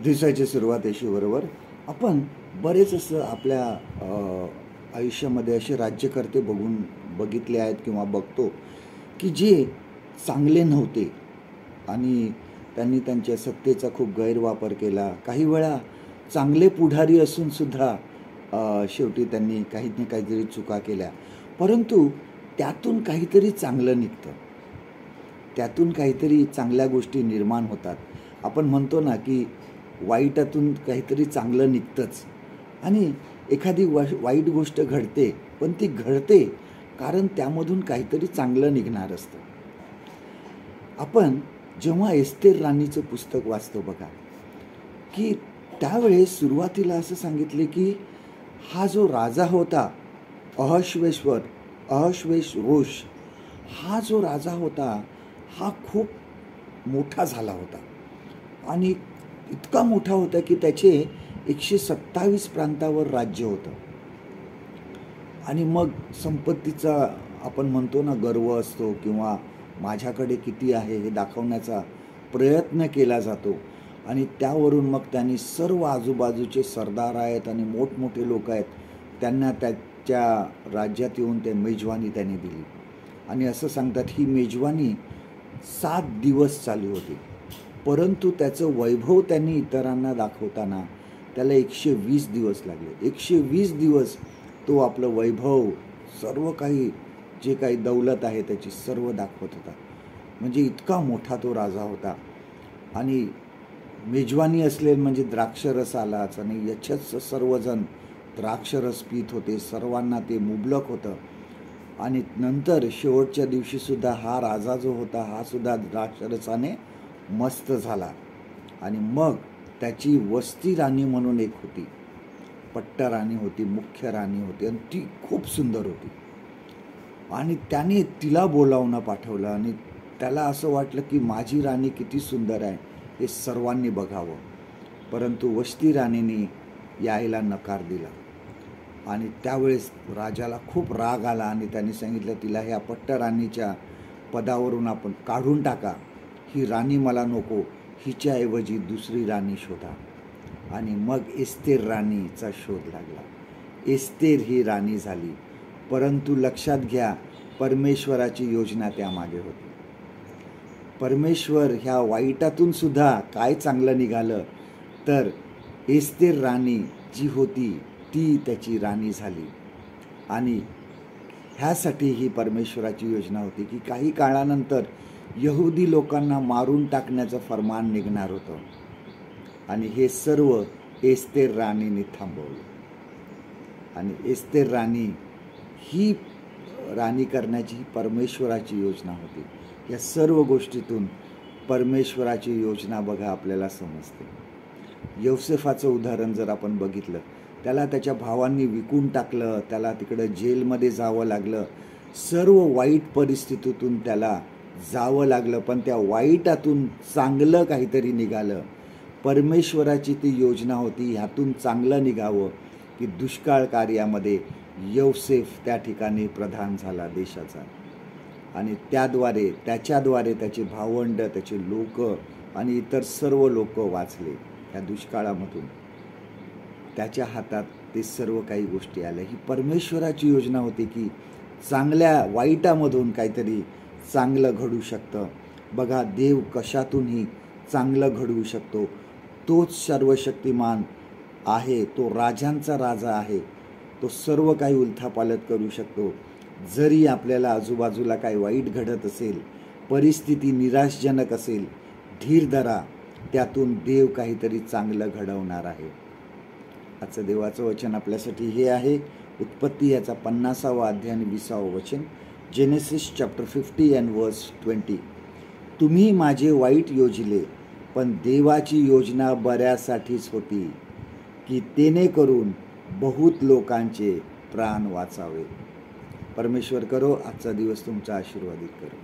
दिवसाची सुरुवात अशी बरोबर आपण बरेच असं आपल्या आयुष्यामध्ये असे राज्यकर्ते बघितले आहेत किंवा बघतो की जे चांगले नव्हते आणि त्यांनी त्यांच्या सत्तेचा खूप गैरवापर केला. काही वेळा चांगले पुढारी असून सुद्धा शेवटी त्यांनी काही ना काहीतरी चुका केल्या, परंतु त्यातून काहीतरी चांगलं निघतं, त्यातून काहीतरी चांगल्या गोष्टी निर्माण होतात. आपण म्हणतो ना की वाईटातून काहीतरी चांगलं निघतंच आणि एखादी वाईट गोष्ट घडते, पण ती घडते कारण त्यामधून काहीतरी चांगलं निघणार असतं. आपण जेव्हा एस्थेर राणीचं पुस्तक वाचतो बघा, की त्यावेळेस सुरुवातीला असं सांगितले की हा जो राजा होता अहश्वेरोष, हा जो राजा होता हा खूप मोठा झाला होता आणि इतका मोठा होता की त्याचे 127 प्रांतावर राज्य होतं. आणि मग संपत्तीचा आपण म्हणतो ना गर्व असतो किंवा माझ्याकडे किती आहे हे दाखवण्याचा प्रयत्न केला जातो आणि त्यावरून मग त्यांनी सर्व आजूबाजूचे सरदार आहेत आणि मोठमोठे लोक आहेत त्यांना त्याच्या राज्यात येऊन ते मेजवानी त्यांनी दिली. आणि असं सांगतात ही मेजवानी 7 दिवस चालू होती, परंतु त्याचं वैभव त्यांनी इतरांना दाखवताना त्याला 120 दिवस लागले. 120 दिवस तो आपलं वैभव, सर्व काही जे काही दौलत आहे त्याची सर्व दाखवत होता. म्हणजे इतका मोठा तो राजा होता. आणि मेजवानी असले म्हणजे द्राक्षरस आलाच आणि याच्याच सर्वजण द्राक्षरस पीत होते, सर्वांना ते मुबलक होतं. आणि नंतर शेवटच्या दिवशीसुद्धा हा राजा जो होता हा सुद्धा द्राक्षरसाने मस्त झाला. आणि मग त्याची वस्ती राणी म्हणून एक होती, पट्टा राणी होती, मुख्य राणी होती आणि ती खूप सुंदर होती. आणि त्याने तिला बोलावणं पाठवलं आणि त्याला असं वाटलं की माझी राणी किती सुंदर आहे हे सर्वांनी बघावं, परंतु वस्ती राणीने यायला नकार दिला. आणि त्यावेळेस राजाला खूप राग आला आणि त्याने सांगितलं तिला ह्या पट्ट राणीच्या पदावरून आपण काढून टाका, ही राणी मला नको, हिच्याऐवजी दुसरी राणी शोधा. आणि मग एस्थेर राणीचा शोध लागला. एस्थेर ही राणी झाली, परंतु लक्षात घ्या परमेश्वराची योजना त्यामागे होती. परमेश्वर ह्या वाईटातून सुद्धा काय चांगलं निघालं तर एस्थेर राणी जी होती ती त्याची राणी झाली. आणि ह्यासाठी ही परमेश्वराची योजना होती की काही काळानंतर यहुदी लोकांना मारून टाकण्याचं फरमान निघणार होतं आणि हे सर्व एस्थेर राणीने थांबवलं. आणि एस्थेर राणी ही राणी करण्याची परमेश्वराची योजना होती. या सर्व गोष्टीतून परमेश्वराची योजना बघा आपल्याला समजते. योसेफाचं उदाहरण जर आपण बघितलं, त्याला त्याच्या भावांनी विकून टाकलं, त्याला तिकडं जेलमध्ये जावं लागलं, सर्व वाईट परिस्थितीतून त्याला जावं लागलं, पण त्या वाईटातून चांगलं काहीतरी निघालं. परमेश्वराची ती योजना होती ह्यातून चांगलं निघावं की दुष्काळ कार्यामध्ये योसेफ त्या ठिकाणी प्रधान झाला देशाचा. आणि त्याच्याद्वारे त्याचे भावंड, त्याचे लोक आणि इतर सर्व लोक वाचले त्या दुष्काळामधून. त्याच्या हातात ते सर्व काही गोष्टी आल्या. ही परमेश्वराची योजना होती की चांगल्या वाईटामधून काहीतरी चांगलं घडू शकतं. बघा देव कशातूनही चांगलं घडवू शकतो. तोच सर्वशक्तिमान आहे, तो राजांचा राजा आहे, तो सर्व काही उलथापालथ करू शकतो. जरी आपल्याला आजूबाजूला काही वाईट घडत असेल, परिस्थिती निराशजनक असेल, धीर धरा, त्यातून देव काहीतरी चांगलं घडवणार आहे. आजचं देवाचं वचन आपल्यासाठी हे आहे, उत्पत्ती याचा 50वा अध्याय आणि 20वा वचन, जेनेसिस चॅप्टर 50 and verse 20. तुम्ही माझे वाईट योजिले, पण देवाची योजना बऱ्यासाठीच होती की तेने करून बहुत लोकांचे प्राण वाचावे. परमेश्वर करो आजचा दिवस तुमचा आशीर्वादित करो.